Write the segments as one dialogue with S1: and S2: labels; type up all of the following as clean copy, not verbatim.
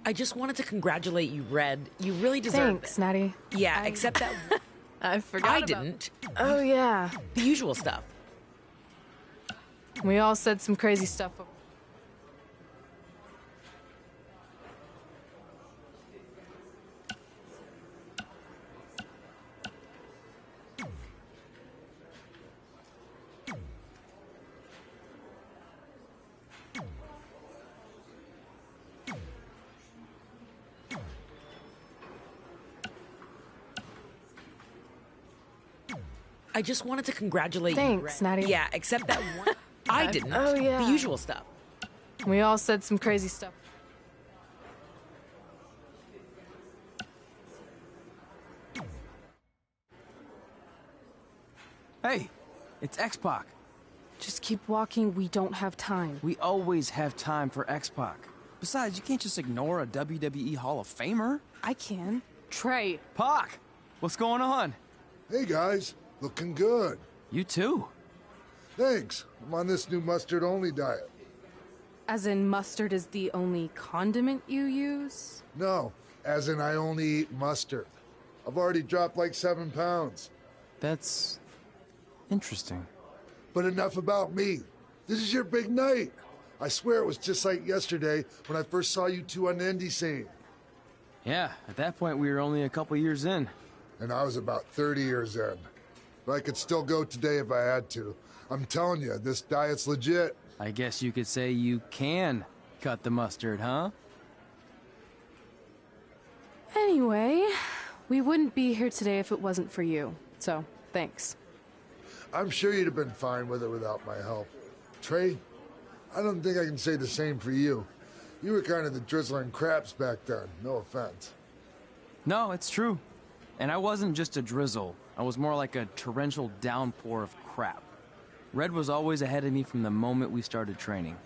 S1: I just wanted to congratulate you, Red. You really deserve it.
S2: Thanks, Natty.
S1: Yeah, except that
S2: I forgot
S1: I
S2: about...
S1: didn't.
S2: Oh, yeah.
S1: The usual stuff.
S2: We all said some crazy stuff.
S1: I just wanted to congratulate you, Red.
S2: Thanks, Natty.
S1: Yeah, except that one. I didn't.
S2: Oh, yeah.
S1: The usual stuff.
S2: We all said some crazy stuff.
S3: Hey, it's X-Pac.
S2: Just keep walking. We don't have time.
S3: We always have time for X-Pac. Besides, you can't just ignore a WWE Hall of Famer.
S2: I can. Trey.
S3: Pac, what's going on?
S4: Hey guys, looking good.
S3: You too.
S4: Thanks. I'm on this new mustard-only diet.
S2: As in mustard is the only condiment you use?
S4: No, as in I only eat mustard. I've already dropped like 7 pounds.
S3: That's interesting.
S4: But enough about me. This is your big night. I swear it was just like yesterday when I first saw you two on the indie scene.
S3: Yeah, at that point we were only a couple years in.
S4: And I was about 30 years in. But I could still go today if I had to. I'm telling you, this diet's legit.
S3: I guess you could say you can cut the mustard, huh?
S2: Anyway, we wouldn't be here today if it wasn't for you. So, thanks.
S4: I'm sure you'd have been fine with it without my help. Trey, I don't think I can say the same for you. You were kind of the drizzling craps back then, no offense.
S3: No, it's true. And I wasn't just a drizzle. I was more like a torrential downpour of crap. Red was always ahead of me from the moment we started training.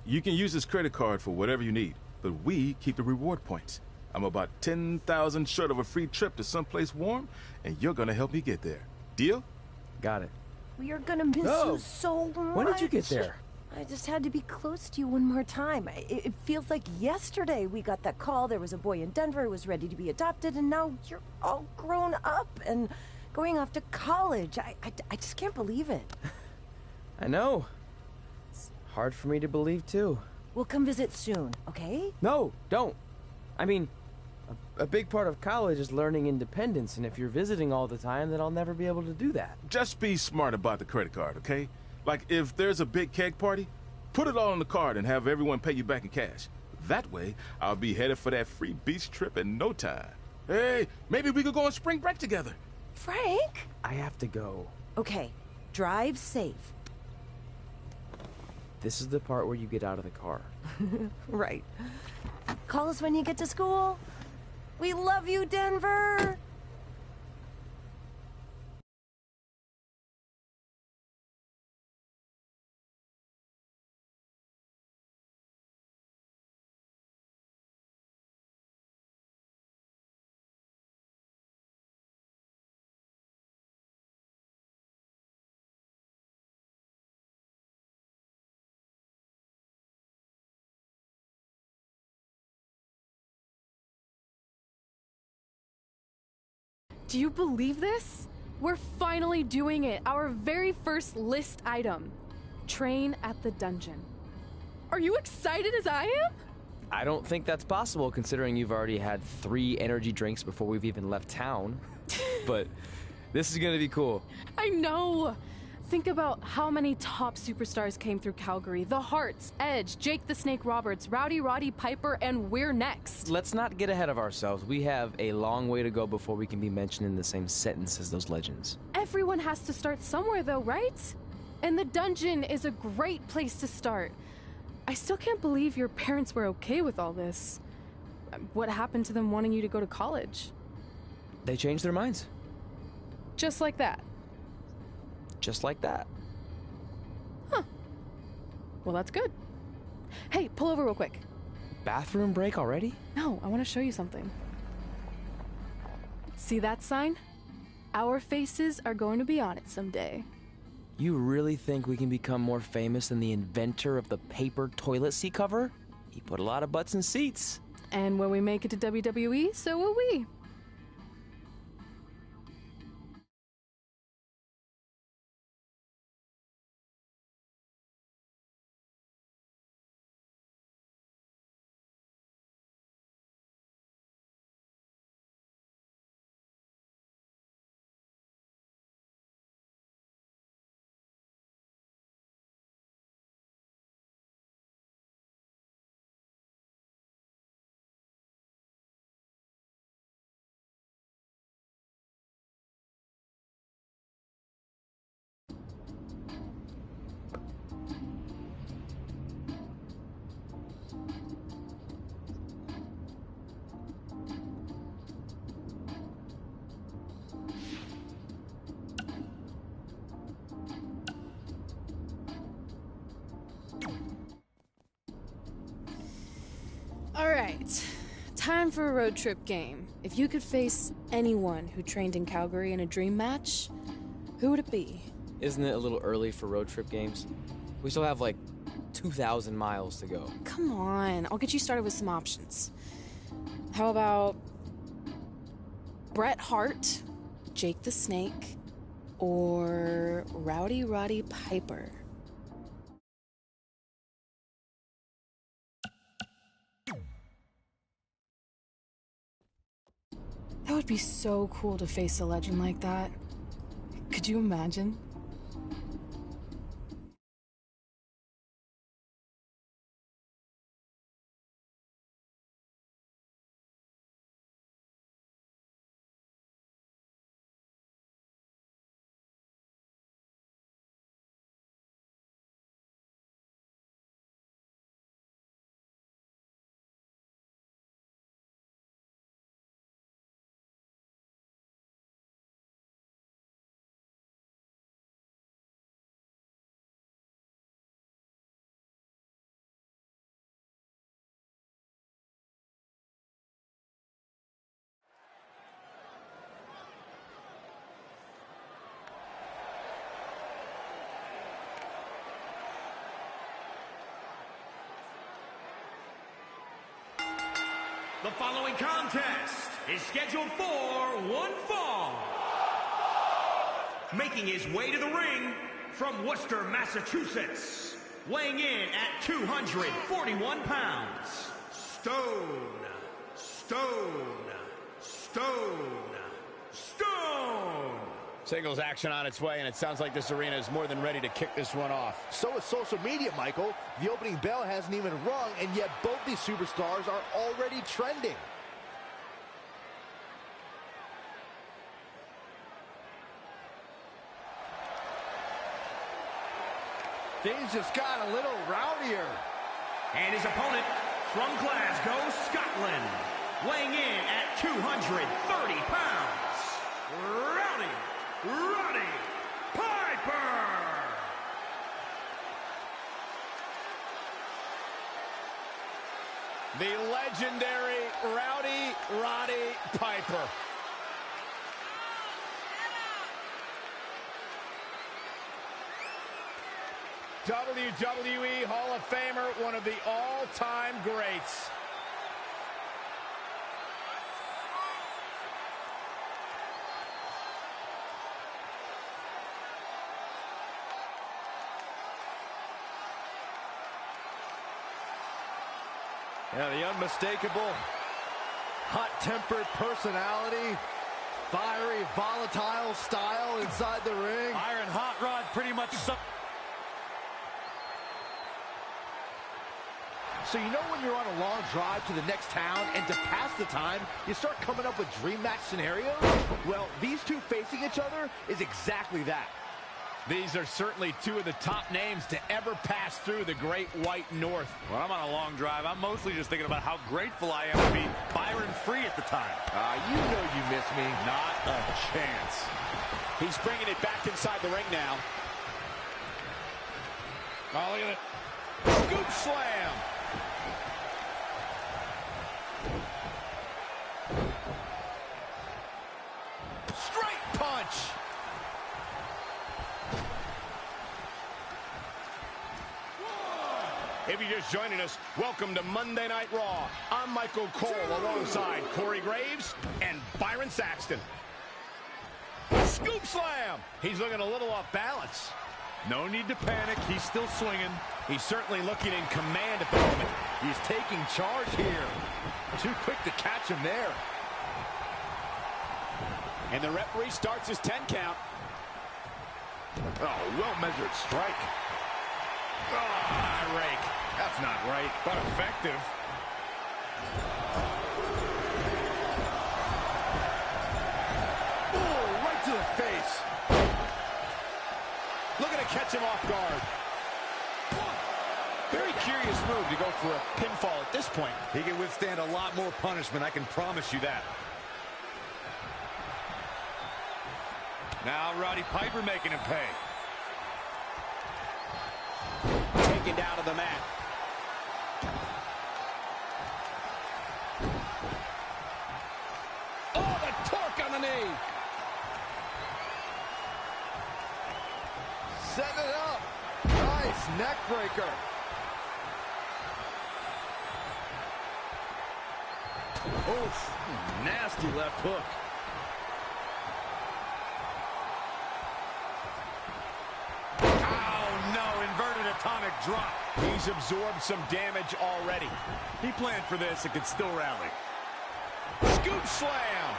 S5: You can use this credit card for whatever you need, but we keep the reward points. I'm about 10,000 short of a free trip to someplace warm, and you're gonna help me get there. Deal?
S3: Got it.
S6: We are gonna miss you so much.
S3: When did you get there?
S6: I just had to be close to you one more time. It feels like yesterday we got that call. There was a boy in Denver who was ready to be adopted, and now you're all grown up and going off to college. I just can't believe it.
S3: I know. It's hard for me to believe, too.
S6: We'll come visit soon, okay?
S3: No, don't. I mean, a big part of college is learning independence, and if you're visiting all the time, then I'll never be able to do that.
S5: Just be smart about the credit card, okay? Like, if there's a big keg party, put it all on the card and have everyone pay you back in cash. That way, I'll be headed for that free beach trip in no time. Hey, maybe we could go on spring break together.
S6: Frank?
S3: I have to go.
S6: Okay, drive safe.
S3: This is the part where you get out of the car.
S6: Right. Call us when you get to school. We love you, Denver!
S2: Do you believe this? We're finally doing it. Our very first list item. Train at the dungeon. Are you excited as I am?
S3: I don't think that's possible, considering you've already had 3 energy drinks before we've even left town. But this is gonna be cool.
S2: I know. Think about how many top superstars came through Calgary. The Hearts, Edge, Jake the Snake Roberts, Rowdy Roddy Piper, and we're next.
S3: Let's not get ahead of ourselves. We have a long way to go before we can be mentioned in the same sentence as those legends.
S2: Everyone has to start somewhere though, right? And the dungeon is a great place to start. I still can't believe your parents were okay with all this. What happened to them wanting you to go to college?
S3: They changed their minds.
S2: Just like that.
S3: Just like that.
S2: Huh. Well, that's good. Hey, pull over real quick.
S3: Bathroom break already?
S2: No, I want to show you something. See that sign? Our faces are going to be on it someday.
S3: You really think we can become more famous than the inventor of the paper toilet seat cover? He put a lot of butts in seats.
S2: And when we make it to WWE, so will we. All right, time for a road trip game. If you could face anyone who trained in Calgary in a dream match, who would it be?
S3: Isn't it a little early for road trip games? We still have like 2,000 miles to go.
S2: Come on, I'll get you started with some options. How about Bret Hart, Jake the Snake, or Rowdy Roddy Piper? That would be so cool to face a legend like that. Could you imagine?
S7: The following contest is scheduled for one fall. Making his way to the ring from Worcester, Massachusetts, weighing in at 241 pounds, Stone.
S8: Singles action on its way, and it sounds like this arena is more than ready to kick this one off.
S9: So is social media, Michael. The opening bell hasn't even rung, and yet both these superstars are already trending. Things just got a little rowdier.
S7: And his opponent from Glasgow, Scotland, weighing in at 230 pounds, Roddy Piper!
S8: The legendary Roddy Piper. WWE Hall of Famer, one of the all-time greats.
S9: Yeah, the unmistakable, hot-tempered personality, fiery, volatile style inside the ring.
S10: Iron Hot Rod pretty much...
S9: So you know when you're on a long drive to the next town and to pass the time, you start coming up with dream match scenarios? Well, these two facing each other is exactly that.
S8: These are certainly two of the top names to ever pass through the Great White North.
S10: When I'm on a long drive, I'm mostly just thinking about how grateful I am to be Byron free at the time.
S9: You know you miss me.
S10: Not a chance.
S8: He's bringing it back inside the ring now. Oh, look at it. Scoop slam. Straight punch. If you're just joining us, welcome to Monday Night Raw. I'm Michael Cole alongside Corey Graves and Byron Saxton. Scoop slam. He's looking a little off balance.
S10: No need to panic. He's still swinging.
S8: He's certainly looking in command at the moment.
S9: He's taking charge here. Too quick to catch him there.
S8: And the referee starts his 10 count.
S5: Oh, well-measured strike.
S8: Ah, rake.
S5: That's not right, but effective.
S9: Oh, right to the face.
S8: Looking to catch him off guard. Very curious move to go for a pinfall at this point.
S10: He can withstand a lot more punishment, I can promise you that. Now Roddy Piper making him pay.
S8: Taken down to the mat. Oh, the torque on the knee.
S9: Setting it up. Nice neck breaker.
S10: Oof, nasty left hook. Oh, no, inverted atomic drop.
S8: He's absorbed some damage already.
S10: He planned for this and could still rally.
S8: Scoop slam.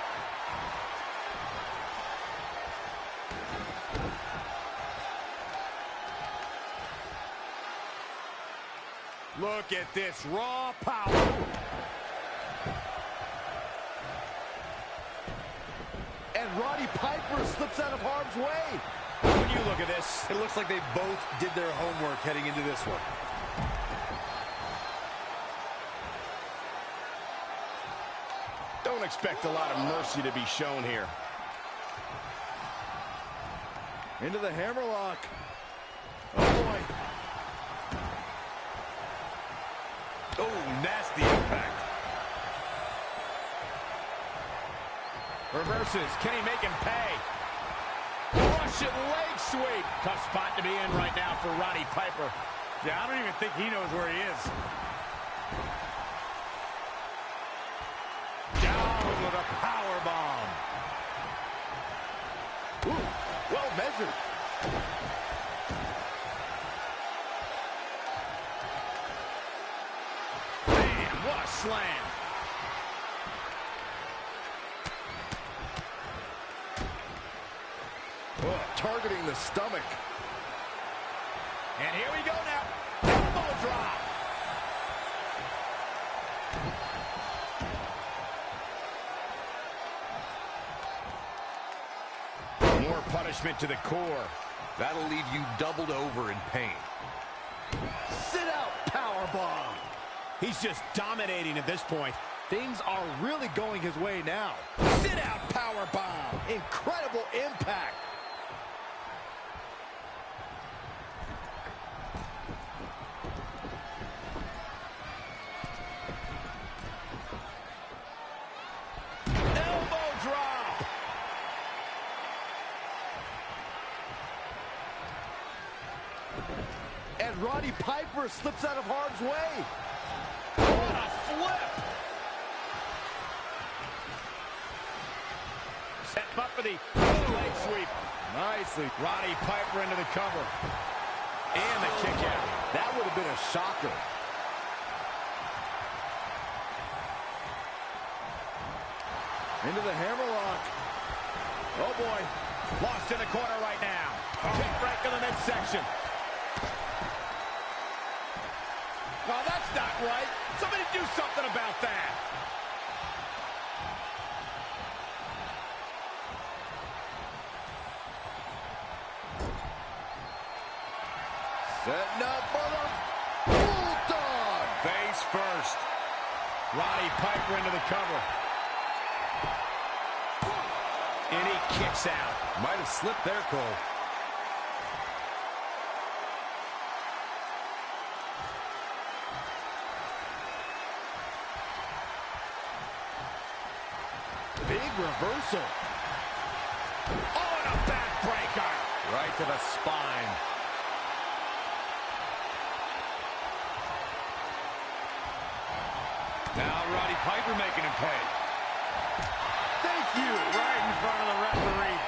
S10: Look at this raw power.
S9: And Roddy Piper slips out of harm's way.
S8: When you look at this,
S10: It looks like they both did their homework heading into this one.
S8: don't expect a lot of mercy to be shown here.
S9: Into the hammerlock. Oh, boy.
S10: Oh, nasty impact.
S8: Reverses. Can he make him pay? Russian leg sweep. Tough spot to be in right now for Roddy Piper.
S10: Yeah, I don't even think he knows where he is.
S8: with a power bomb.
S9: Ooh, well measured.
S8: Man, what a slam.
S9: Oh, targeting the stomach.
S8: And here we go now. Elbow drop. More punishment to the core.
S10: That'll leave you doubled over in pain.
S9: Sit out powerbomb.
S8: He's just dominating at this point.
S9: Things are really going his way now.
S8: Sit out powerbomb.
S9: Incredible impact.
S8: Elbow drop.
S9: And Roddy Piper slips out of harm's way.
S8: What a flip. Set him up for the leg sweep.
S9: Nicely.
S8: Roddy Piper into the cover. And the kick out.
S9: That would have been a shocker. Into the hammerlock.
S8: Oh, boy. Lost in the corner right now. Kick right to the midsection. Oh, that's not right. Somebody do something about that.
S9: Setting up for the Bulldog.
S8: Face first. Roddy Piper into the cover. And he kicks out.
S10: Might have slipped there, Cole.
S9: Big reversal.
S8: Oh, and a backbreaker.
S10: Right to the spine. Now Roddy Piper making him pay.
S9: Thank you.
S10: Right in front of the referee.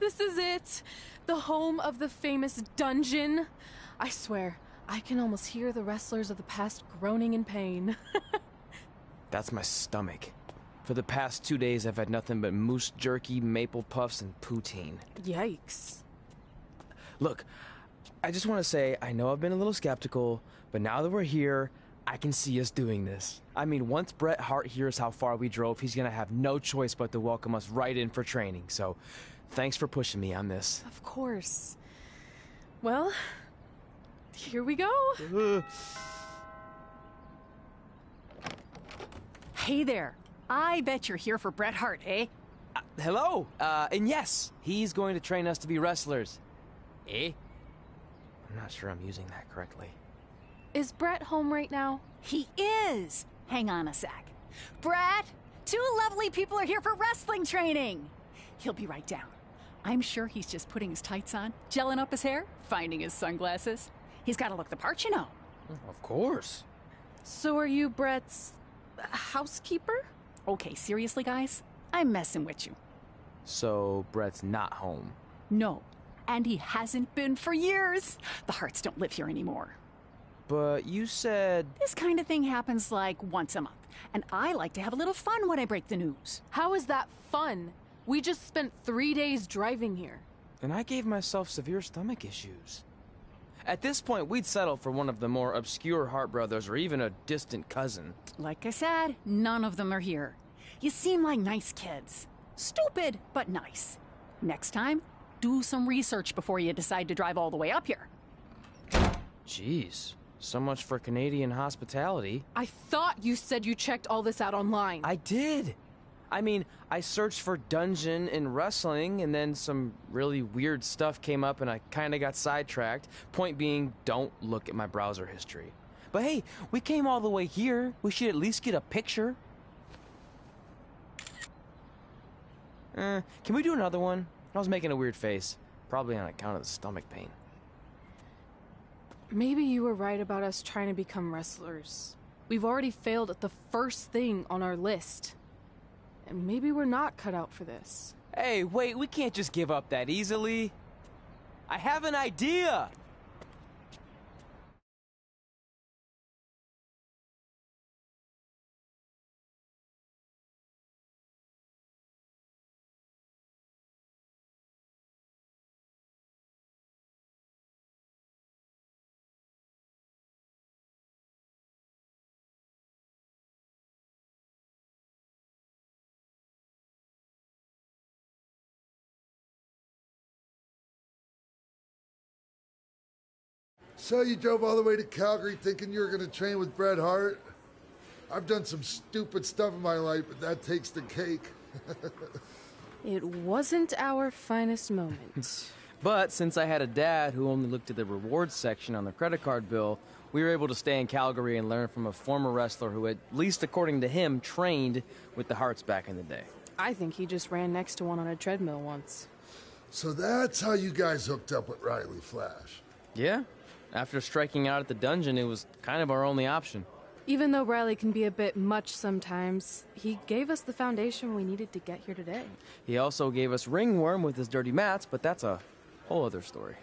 S2: This is it. The home of the famous dungeon. I swear, I can almost hear the wrestlers of the past groaning in pain.
S3: That's my stomach. For the past 2 days, I've had nothing but moose jerky, maple puffs, and poutine.
S2: Yikes.
S3: Look, I just want to say, I know I've been a little skeptical, but now that we're here, I can see us doing this. I mean, once Bret Hart hears how far we drove, he's gonna have no choice but to welcome us right in for training. So, thanks for pushing me on this.
S2: Of course. Well, here we go.
S11: Hey there. I bet you're here for Bret Hart, eh?
S3: Hello, and yes, he's going to train us to be wrestlers. Eh? I'm not sure I'm using that correctly.
S2: Is Bret home right now?
S11: He is. Hang on a sec. Bret, two lovely people are here for wrestling training. He'll be right down. I'm sure he's just putting his tights on, gelling up his hair, finding his sunglasses. He's got to look the part, you know.
S3: Of course.
S2: So are you Brett's housekeeper?
S11: Okay, seriously, guys? I'm messing with you.
S3: So Brett's not home.
S11: No, and he hasn't been for years. The Harts don't live here anymore.
S3: But you said...
S11: This kind of thing happens like once a month, and I like to have a little fun when I break the news.
S2: How is that fun? We just spent 3 days driving here.
S3: And I gave myself severe stomach issues. At this point, we'd settle for one of the more obscure Hart brothers or even a distant cousin.
S11: Like I said, none of them are here. You seem like nice kids. Stupid, but nice. Next time, do some research before you decide to drive all the way up here.
S3: Jeez, so much for Canadian hospitality.
S2: I thought you said you checked all this out online.
S3: I did. I mean, I searched for dungeon in wrestling, and then some really weird stuff came up, and I kind of got sidetracked. Point being, don't look at my browser history. But hey, we came all the way here. We should at least get a picture. Can we do another one? I was making a weird face, probably on account of the stomach pain.
S2: Maybe you were right about us trying to become wrestlers. We've already failed at the first thing on our list. And maybe we're not cut out for this.
S3: Hey, wait, we can't just give up that easily. I have an idea!
S4: So you drove all the way to Calgary thinking you were going to train with Bret Hart? I've done some stupid stuff in my life, but that takes the cake.
S2: It wasn't our finest moment.
S3: But since I had a dad who only looked at the rewards section on the credit card bill, we were able to stay in Calgary and learn from a former wrestler who, at least according to him, trained with the Harts back in the day.
S2: I think he just ran next to one on a treadmill once.
S4: So that's how you guys hooked up with Riley Flash.
S3: Yeah. After striking out at the dungeon, it was kind of our only option.
S2: Even though Riley can be a bit much sometimes, he gave us the foundation we needed to get here today.
S3: He also gave us Ringworm with his dirty mats, but that's a whole other story.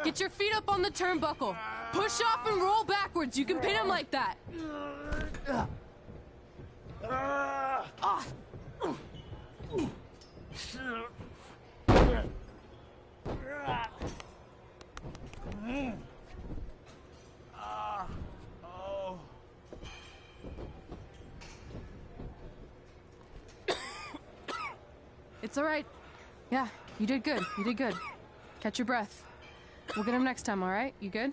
S2: Get your feet up on the turnbuckle. Push off and roll backwards. You can pin him like that. It's all right. Yeah, you did good. You did good. Catch your breath. We'll get him next time, all right? You good?